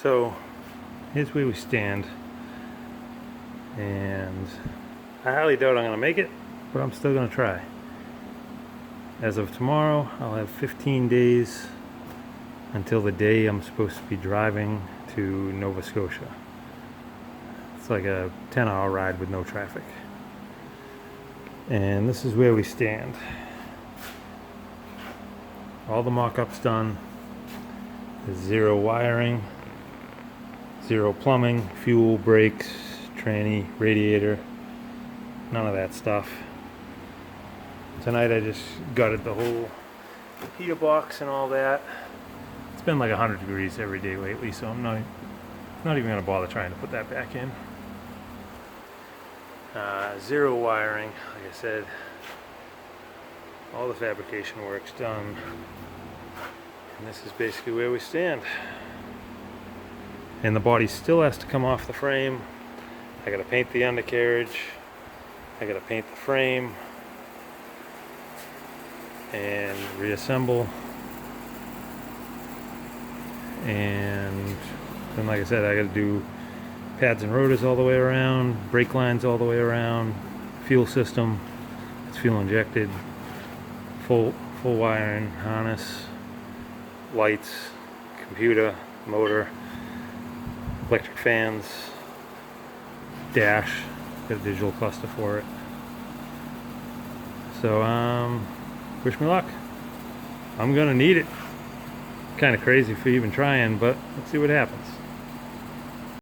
So here's where we stand, and I highly doubt I'm going to make it, but I'm still going to try. As of tomorrow, I'll have 15 days until the day I'm supposed to be driving to Nova Scotia. It's like a 10-hour ride with no traffic. And this is where we stand. All the mock-up's done. There's zero wiring, zero plumbing, fuel, brakes, tranny, radiator, none of that stuff. Tonight I just gutted the whole heater box and all that. It's been like 100 degrees every day lately, so I'm not even going to bother trying to put that back in. Zero wiring, like I said. All the fabrication work's done. And this is basically where we stand. And the body still has to come off the frame. I gotta paint the undercarriage. I gotta paint the frame. And reassemble. And then, like I said, I gotta do pads and rotors all the way around, brake lines all the way around, fuel system, it's fuel injected, full wiring, harness, lights, computer, motor, electric fans, dash, got a digital cluster for it. So wish me luck. I'm gonna need it. Kind of crazy for even trying, but let's see what happens.